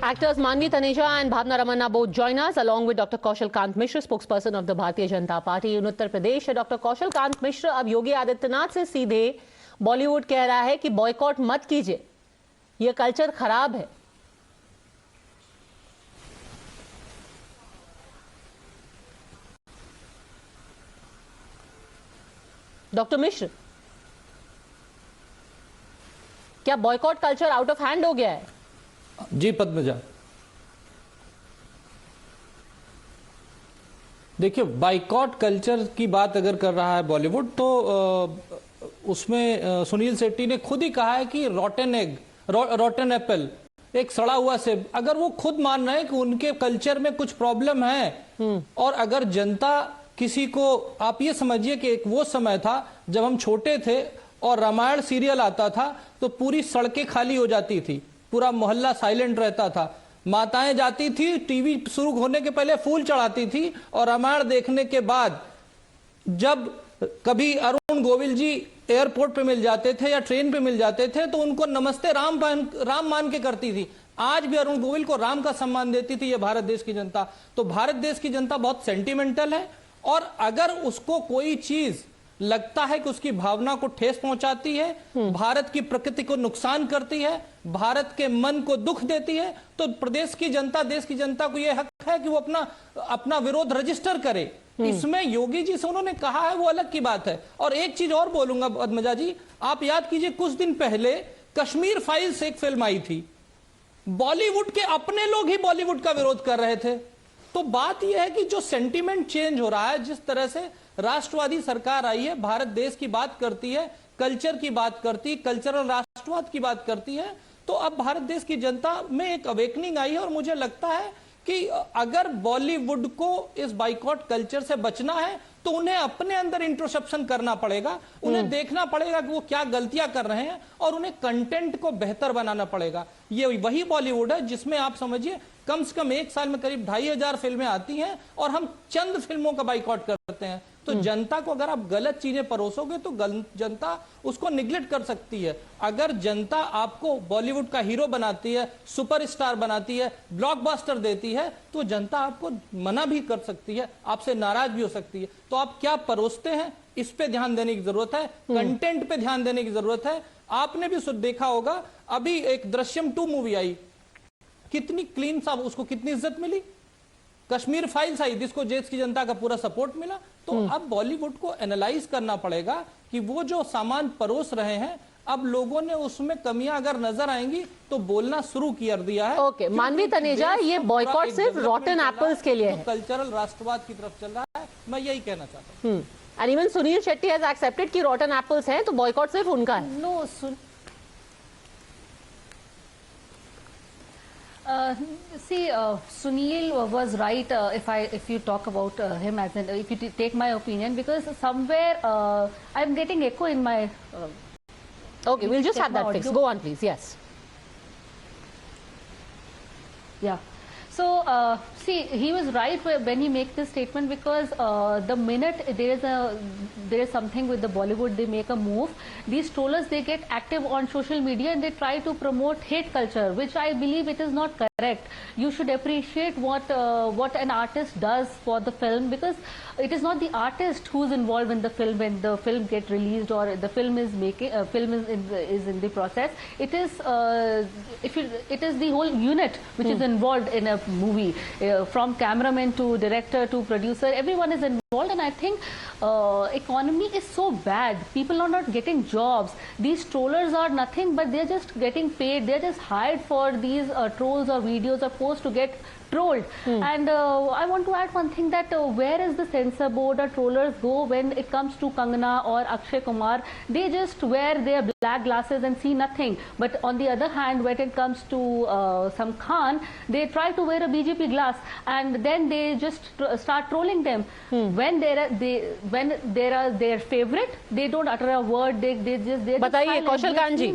Actors Manvi Taneja and Bhavna Ramanna both join us along with Dr. Kaushal Kant Mishra, spokesperson of the Bharatiya Janata Party in Uttar Pradesh. Dr. Kaushal Kant Mishra अब योगी आदित्यनाथ से सीधे बॉलीवुड कह रहा है कि boycott मत कीजिए, ये कल्चर खराब है। डॉक्टर मिश्र, क्या boycott culture out of hand हो गया है? जी पद्मजा, देखिए बाइकॉट कल्चर की बात अगर कर रहा है बॉलीवुड तो उसमें सुनील शेट्टी ने खुद ही कहा है कि रॉटन एप्पल, एक सड़ा हुआ सेब। अगर वो खुद मान रहे हैं कि उनके कल्चर में कुछ प्रॉब्लम है और अगर जनता किसी को, आप ये समझिए कि एक वो समय था जब हम छोटे थे और रामायण सीरियल आता था तो पूरी सड़कें खाली हो जाती थी, पूरा मोहल्ला साइलेंट रहता था, माताएं जाती थी टीवी शुरू होने के पहले फूल चढ़ाती थी और रामायण देखने के बाद जब कभी अरुण गोविल जी एयरपोर्ट पे मिल जाते थे या ट्रेन पे मिल जाते थे तो उनको नमस्ते राम मान के करती थी। आज भी अरुण गोविल को राम का सम्मान देती थी ये भारत देश की जनता। तो भारत देश की जनता बहुत सेंटिमेंटल है और अगर उसको कोई चीज लगता है कि उसकी भावना को ठेस पहुंचाती है, भारत की प्रकृति को नुकसान करती है, भारत के मन को दुख देती है, तो प्रदेश की जनता, देश की जनता को यह हक है कि वो अपना विरोध रजिस्टर करे। इसमें योगी जी से उन्होंने कहा है वो अलग की बात है। और एक चीज और बोलूंगा पद्मजा जी, आप याद कीजिए कुछ दिन पहले कश्मीर फाइल्स एक फिल्म आई थी, बॉलीवुड के अपने लोग ही बॉलीवुड का विरोध कर रहे थे। तो बात यह है कि जो सेंटीमेंट चेंज हो रहा है, जिस तरह से राष्ट्रवादी सरकार आई है, भारत देश की बात करती है, कल्चर की बात करती है, कल्चरल राष्ट्रवाद की बात करती है, तो अब भारत देश की जनता में एक अवेकनिंग आई है। और मुझे लगता है कि अगर बॉलीवुड को इस बाइकॉट कल्चर से बचना है तो उन्हें अपने अंदर इंट्रोस्पेक्शन करना पड़ेगा, उन्हें देखना पड़ेगा कि वो क्या गलतियां कर रहे हैं और उन्हें कंटेंट को बेहतर बनाना पड़ेगा। ये वही बॉलीवुड है जिसमें आप समझिए कम से कम एक साल में करीब 2500 फिल्में आती हैं और हम चंद फिल्मों का बाइकॉट करते हैं। तो जनता को अगर आप गलत चीजें परोसोगे तो जनता उसको निगलेक्ट कर सकती है। अगर जनता आपको बॉलीवुड का हीरो बनाती है, सुपरस्टार बनाती है, ब्लॉकबस्टर देती है, तो जनता आपको मना भी कर सकती है, आपसे नाराज भी हो सकती है। तो आप क्या परोसते हैं इस पे ध्यान देने की जरूरत है, कंटेंट पे ध्यान देने की जरूरत है। आपने भी देखा होगा अभी एक दृश्यम 2 मूवी आई, कितनी क्लीन साफ, उसको कितनी इज्जत मिली। कश्मीर फाइल्स आई जिसको देश की जनता का पूरा सपोर्ट मिला। तो अब बॉलीवुड को एनालाइज करना पड़ेगा कि वो जो सामान परोस रहे हैं, अब लोगों ने उसमें कमियां अगर नजर आएंगी तो बोलना शुरू कर दिया है। ओके, मानवी तनेजा, ये बॉयकॉट सिर्फ रॉटन एप्पल्स के लिए है, कल्चरल राष्ट्रवाद की तरफ चल रहा है, मैं यही कहना चाहता हूँ। And even Sunil Shetty has accepted कि रॉटन एप्पल्स हैं, तो बॉयकॉट सिर्फ उनका है। No, Sunil was right. If you talk about him as an, if you take my opinion, because somewhere I'm getting echo in my. Okay, we'll just have that fixed. Go on, please. Yes. Yeah. So see, he was right when he makes this statement, because the minute there is something with the Bollywood, they make a move, these trollers, they get active on social media and they try to promote hate culture, which I believe it is not correct. You should appreciate what an artist does for the film, because it is not the artist who's involved in the film when the film get released or the film is making is in the process. It is it is the whole unit which is involved in a movie, from cameraman to director to producer, everyone is involved. And I think economy is so bad, people are not getting jobs. These trollers are nothing but they're just getting paid, they're just hired for these trolls or videos or posts to get trolled. And I want to add one thing, that where is the censor board or trollers go when it comes to Kangana or Akshay Kumar? They just wear their black glasses and see nothing. But on the other hand, when it comes to some Khan, they try to wear a BJP glass and then they just start trolling them. When they are their favorite, they don't utter a word. They just बताइए कौशल कांत जी,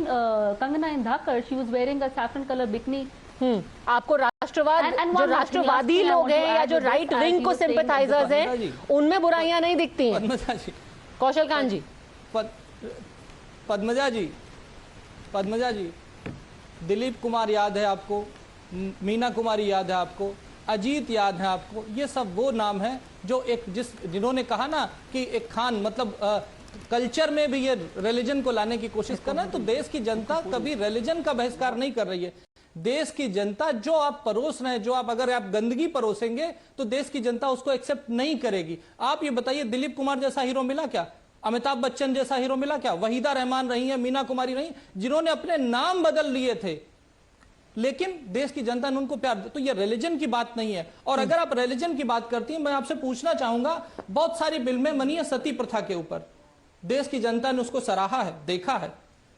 Kangana in Dhakar, she was wearing a saffron color bikini. आपको राष्ट्रवाद, जो राष्ट्रवादी लोग हैं या जो right wing को सिंपैथाइजर्स हैं, उनमें बुराइयां नहीं दिखती हैं। कौशल कांत जी, पद्मजा जी, दिलीप कुमार याद है आपको? मीना कुमारी याद है आपको, अजीत याद है आपको, ये सब वो नाम है जो जिन्होंने कहा ना कि एक खान मतलब कल्चर में भी ये रिलीजन को लाने की कोशिश करना है। तो देश की जनता कभी रिलीजन का बहिष्कार नहीं कर रही है। देश की जनता जो आप परोस रहे हैं, जो अगर आप गंदगी परोसेंगे तो देश की जनता उसको एक्सेप्ट नहीं करेगी। आप ये बताइए, दिलीप कुमार जैसा हीरो मिला क्या? अमिताभ बच्चन जैसा हीरो मिला क्या? वहीदा रहमान रही है, मीना कुमारी रही, जिन्होंने अपने नाम बदल लिए थे, लेकिन देश की जनता ने उनको प्यार दिया। तो ये रिलीजन की बात नहीं है। और अगर आप रिलीजन की बात करती हैं, मैं आपसे पूछना चाहूंगा, बहुत सारी फिल्में बनी है सती प्रथा के ऊपर, देश की जनता ने उसको सराहा है, देखा है,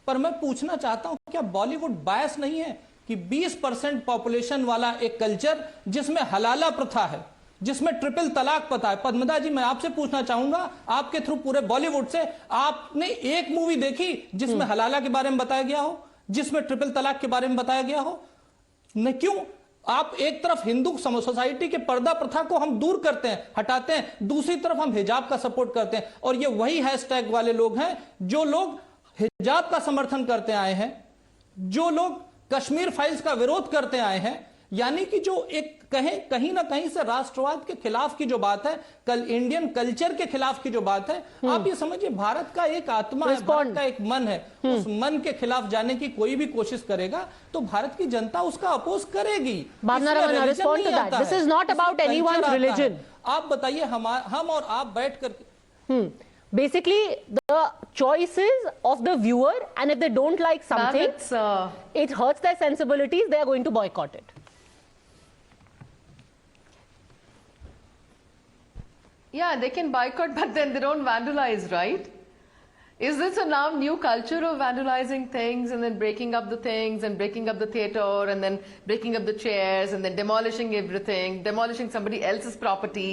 पर मैं पूछना चाहता हूं क्या बॉलीवुड बायस नहीं है कि 20% पॉपुलेशन वाला एक कल्चर जिसमें हलाला प्रथा है, जिसमें ट्रिपल तलाक पता है। पद्मदा जी, मैं आपसे पूछना चाहूंगा आपके थ्रू पूरे बॉलीवुड से, आपने एक मूवी देखी जिसमें हलाला के बारे में बताया गया हो, जिसमें ट्रिपल तलाक के बारे में बताया गया हो? नहीं। क्यों? आप एक तरफ हिंदू सोसाइटी के पर्दा प्रथा को हम दूर करते हैं, हटाते हैं, दूसरी तरफ हम हिजाब का सपोर्ट करते हैं। और ये वही हैशटैग वाले लोग हैं जो लोग हिजाब का समर्थन करते आए हैं, जो लोग कश्मीर फाइल्स का विरोध करते आए हैं। यानी कि जो एक कहीं ना कहीं से राष्ट्रवाद के खिलाफ की जो बात है, कल इंडियन कल्चर के खिलाफ की जो बात है, आप ये समझिए भारत का एक आत्मा है, भारत का एक मन है, उस मन के खिलाफ जाने की कोई भी कोशिश करेगा तो भारत की जनता उसका अपोज करेगी। This is not about anyone's religion. आप बताइए, हम और आप बैठ कर basically the choices of the viewer, and if they don't like something, it hurts their sensibilities, they are going to boycott it. Yeah, they can boycott, but then they don't vandalize, right? Is this a now new culture of vandalizing things and then breaking up the things and breaking up the theater and then breaking up the chairs and then demolishing everything, demolishing somebody else's property?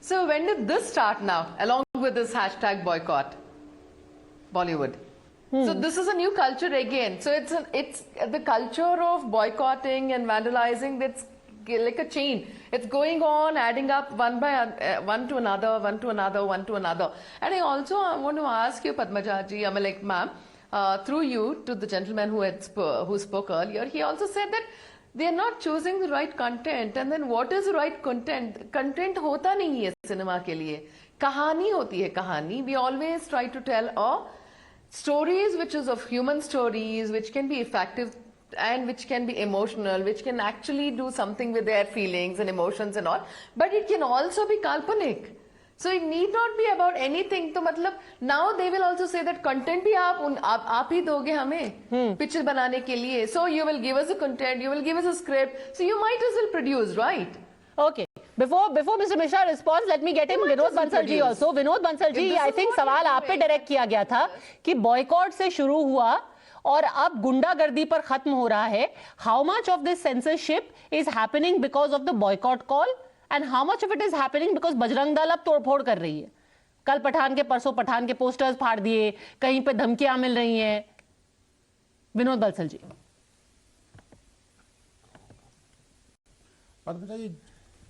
So when did this start now, along with this hashtag boycott Bollywood? So this is a new culture again. So it's the culture of boycotting and vandalizing, that's like a chain. It's going on, adding up one to another, one to another, one to another. And I also want to ask you, Padmaja ji, I'm like, ma'am, through you to the gentleman who spoke earlier, he also said that they are not choosing the right content. And then what is the right content? Content hota nahi hai cinema ke liye. Kahani hoti hai, kahani. We always try to tell stories which is of human stories, which can be effective and which can be emotional, which can actually do something with their feelings and emotions and all. But it can also be kalpanik. So it need not be about anything. तो मतलब now they will also say that content भी आप ही दोगे हमें picture बनाने के लिए. So you will give us a content, you will give us a script. So you might as well produce, right? Okay. Before Mr. Mishra responds, let me get in Vinod Bansal ji also. Vinod Bansal ji, I think सवाल आप पे direct किया गया था कि boycott से शुरू हुआ और अब गुंडागर्दी पर खत्म हो रहा है. How much of this censorship is happening because of the boycott call? And how much of it is happening because Bajrang Dal अब तोड़फोड़ कर रही है? कल पठान के परसों पठान के पोस्टर्स फाड़ दिए, कहीं पे धमकियां मिल रही हैं. विनोद बंसल जी.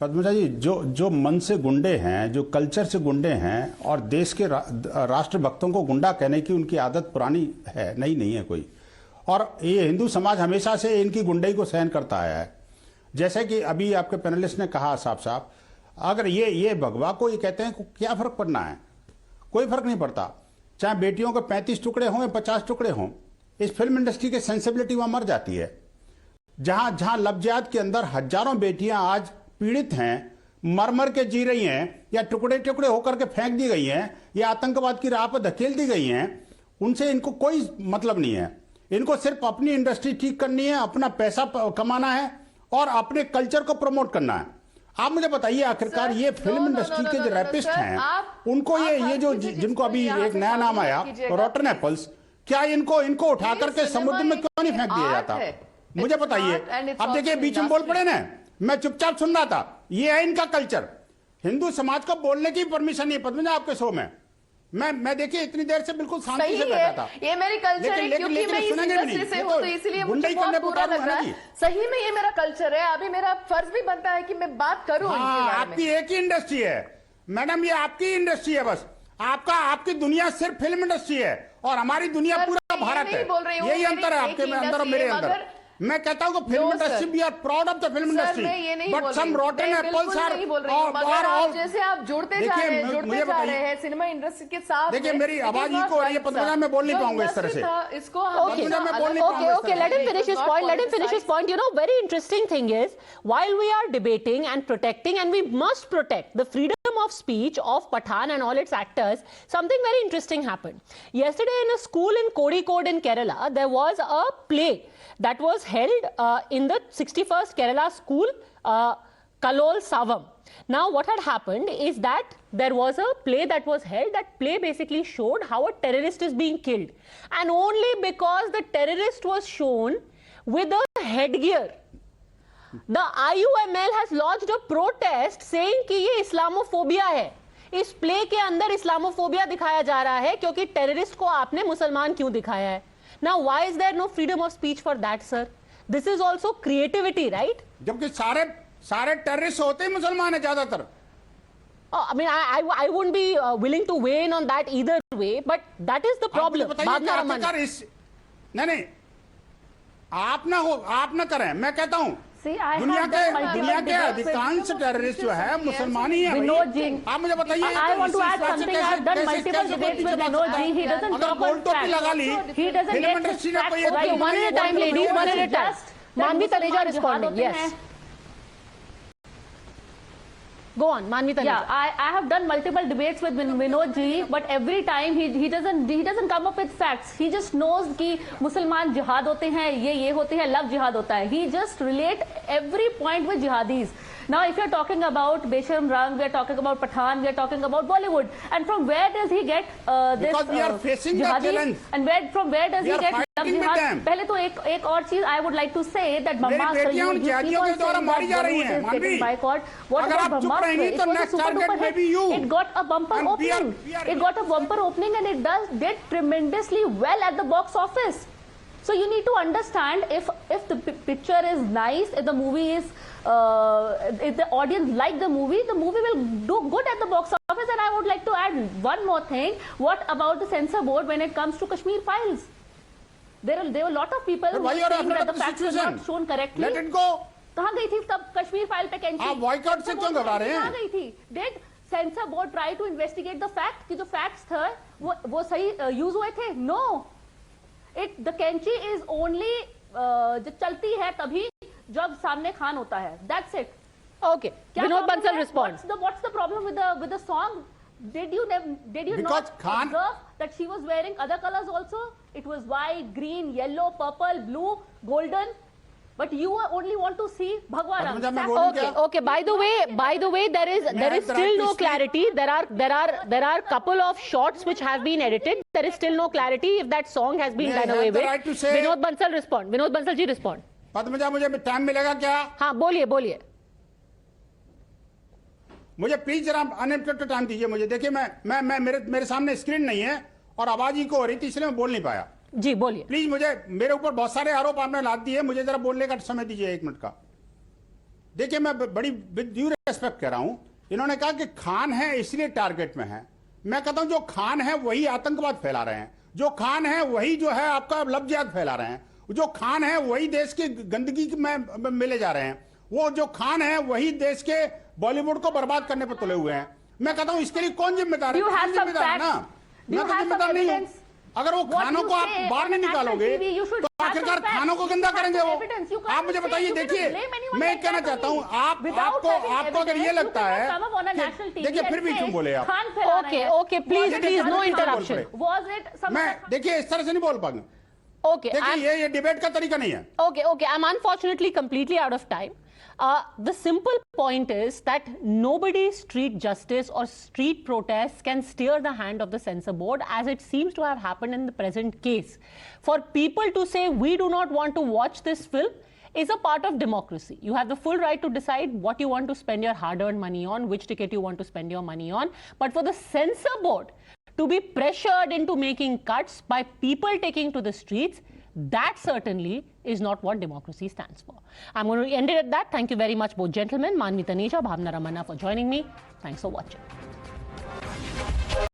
पद्मजा जी, जो मन से गुंडे हैं, जो कल्चर से गुंडे हैं और देश के राष्ट्रभक्तों को गुंडा कहने की उनकी आदत पुरानी है, नहीं है कोई. और ये हिंदू समाज हमेशा से इनकी गुंडाई को सहन करता आया है. जैसे कि अभी आपके पैनलिस्ट ने कहा साफ, अगर ये भगवा को ये कहते हैं क्या फर्क पड़ना है? कोई फर्क नहीं पड़ता. चाहे बेटियों के 35 टुकड़े हों या 50 टुकड़े हों, इस फिल्म इंडस्ट्री की सेंसिबिलिटी वहां मर जाती है. जहां लफ्जियात के अंदर हजारों बेटियां आज पीड़ित हैं, मर के जी रही हैं, या टुकड़े होकर के फेंक दी गई हैं, या आतंकवाद की राह पर धकेल दी गई हैं, उनसे इनको कोई मतलब नहीं है. इनको सिर्फ अपनी इंडस्ट्री ठीक करनी है, अपना पैसा कमाना है और अपने कल्चर को प्रमोट करना है. आप मुझे बताइए, आखिरकार ये फिल्म इंडस्ट्री के जो रैपिस्ट हैं, उनको ये जो जिनको अभी एक नया नाम आया रॉटन एप्पल्स, क्या इनको उठा करके समुद्र में क्यों नहीं फेंक दिया जाता? मुझे बताइए. अब देखिए, बीच में बोल पड़े ना, मैं चुपचाप सुन रहा था. ये है इनका कल्चर. हिंदू समाज को बोलने की परमिशन नहीं है पद्मजा आपके शो में. मैं देखिए इतनी देर से बिल्कुल शांति से बैठा था. ये मेरी कल्चर है, क्योंकि मैं इस इंडस्ट्री से हूं, तो इसलिए मुझे बहुत बुरा लग रहा है. सही में ये मेरा कल्चर है. अभी मेरा फर्ज भी बनता है कि मैं बात करूं. आपकी एक ही इंडस्ट्री है मैडम, ये आपकी इंडस्ट्री है बस. आपकी दुनिया सिर्फ फिल्म इंडस्ट्री है और हमारी दुनिया पूरा भारत है. यही अंतर है आपके अंदर और मेरे अंदर. मैं कहता हूँ कि film No, industry sir. We are proud of the film sir industry, मैं ये नहीं बट बोल सम रही रॉटन मैं एप्पल्स बिल्कुल आर नहीं बोल रही हूँ, मगर आप जैसे आप जुड़ते जा रहे हैं मुझे जा रहे बताइए, हैं सिनेमा इंडस्ट्री के साथ देखिए, में, मेरी it is आवाज not ही को हो रही है, right, पद्मजा, sir. मैं बोल नहीं जो पाऊंगा इस तरह industry से। था, इसको Okay, पद्मजा, मैं बोल नहीं okay, पाऊंगा इस okay. तरह Let him से। finish his Not point. Let him finish his politicized. point. You know, very interesting thing is, while we are debating and protecting, and we must protect the freedom of speech of Pathan and all its actors, something very interesting happened. Yesterday, in a school in Kozhikode in Kerala, there was a play that was held in the 61st Kerala school, Kalol Savam. Now, what had happened is that there was a play that was held. That play basically showed how a terrorist is being killed. And only because the terrorist was shown with a headgear, the IUML has lodged a protest saying कि ये Islamophobia है. इस play के अंदर Islamophobia दिखाया जा रहा है क्योंकि टेररिस्ट को आपने मुसलमान क्यों दिखाया है. Now, why is there no freedom of speech for that, sir? This is also creativity, right? जबकि सारे टेररिस्ट होते ही मुसलमान है ज्यादातर. I mean, I wouldn't be willing to weigh in on that either way, but that is the problem. आप मुझे बताइए कि आखिरकार नहीं आप ना करें. मैं कहता हूँ See, I have दुनिया done multiple के debates with अधिकांश टेररिस्ट जो है मुसलमान ही है. Vinod ji. आप मुझे बताइए, I want to add something. I have done multiple debates with Vinod ji. He doesn't अगर talk गोल on टोपी लगा ली, facts. He doesn't film get his industry ने facts कोई एक right. one at a time, ladies, one at a time. Just Manvi that Taneja Muslims responding, jihad yes. होते हैं. Go on, Manvi Taneja. Yeah, I have done multiple debates with Vinod ji, but every time he doesn't come up with facts. He just knows कि मुसलमान जिहाद होते हैं, ये होते हैं, लव जिहाद होता है. He just relate every point with jihadis. Now, if you're talking about Besharam Rang, we are talking about Pathan, we are talking about Bollywood, and from where does he get this Because we are facing the jihadis? challenge. And from where does We he are get love fighting with jihad? them. पहले तो एक और चीज I would like to say that मेरी Brahmastra, बेटियां उन you keep जिहादियों on के द्वारा saying मारी that जा रही Bollywood हैं, is मानवी. getting boycott. What अगर about आप चुप Brahmastra? रहेंगी It तो was a next super target duper may hit. be you. It got a bumper And we are- opening. we are- It got a bumper opening and it did tremendously well at the box office. So you need to understand if the picture is nice, if the movie is, if the audience like the movie will do good at the box office. And I would like to add one more thing. What about the censor board when it comes to Kashmir Files? There were a lot of people But who why were you are saying afraid that of the the facts were situation? not shown correctly. Let it go. कहाँ गई थी तब Kashmir file पे कैंची? आप boycott से क्यों घबरा रहे हैं? कहाँ गई थी? Did censor board try to investigate the fact कि जो facts थे वो सही use हुए थे? No. The कैंची is only जब चलती है तभी जब सामने खान होता है. That's it. Okay, क्या Vinod problem Bansal है? responds. What's the problem with the song? Did you Because not Khan- observe that she was wearing other colors also? It was white, green, yellow, purple, blue, golden. But you only want to see Bhagwa Ram. Padmaja, मैं बोलूं Okay, क्या? okay. By the way, there is have the still right no to speak. clarity. There are couple of shots which have been edited. There is still no clarity if that song has been May I done have away the with. right to say- Vinod Bansal respond. Vinod Bansal ji respond. Padmaja, मुझे time मिलेगा क्या? हाँ, बोलिए. मुझे please जरा unlimited time दीजिए मुझे. देखिए, मैं मेरे सामने स्क्रीन नहीं है और आवाज ही को हो रही थी, इसलिए मैं बोल नहीं पाया. जी बोलिए. प्लीज मुझे, मेरे ऊपर बहुत सारे आरोप आपने लाद दिए, मुझे जरा बोलने का समय दीजिए 1 मिनट का. देखिए, मैं बड़ी विद ड्यू रेस्पेक्ट कह रहा हूं. इन्होंने कहा कि खान है इसलिए टारगेट में है. मैं कहता हूं जो खान है वही आतंकवाद फैला रहे हैं. जो खान है वही जो है आपका लब जिहाद फैला रहे हैं. जो खान है वही देश की गंदगी में मिले जा रहे हैं. वो जो खान है वही देश के बॉलीवुड को बर्बाद करने पर तुले हुए हैं. मैं कहता हूं इसके लिए कौन जिम्मेदार है? Do you have Khan some जिम्मेदार है ना. facts? Do मैं you तो have some जिम्मेदार नहीं हूं. evidence? अगर वो What खानों you को आप say बाहर on नहीं national निकालोगे TV, you should तो have आखिरकार some facts. खानों को गंदा You have करेंगे some वो. evidence. You can't आप मुझे say- बताइए. you cannot देखिए, blame anyone मैं like कहना that चाहता हूं only. आप Without आपको having आपको अगर ये evidence, लगता you है cannot come up on a national कि TV देखिए and फिर भी say, क्यों बोले आप? खान फैला रहे हैं. Okay, please, Was it please, no Khan? interruption. Was it some मैं other Khan? देखिए इस तरह से नहीं बोल पाऊंगा. Okay, देखिए ये डिबेट का तरीका नहीं है. Okay. I'm unfortunately completely out of time. The simple point is that nobody's street justice or street protests can steer the hand of the censor board, as it seems to have happened in the present case. For people to say we do not want to watch this film is a part of democracy. You have the full right to decide what you want to spend your hard-earned money on, which ticket you want to spend your money on. But for the censor board to be pressured into making cuts by people taking to the streets, that certainly is not what democracy stands for. I'm going to end it at that. Thank you very much, both gentlemen, Manvi Taneja, Bhavna Ramanna, for joining me. Thanks for watching.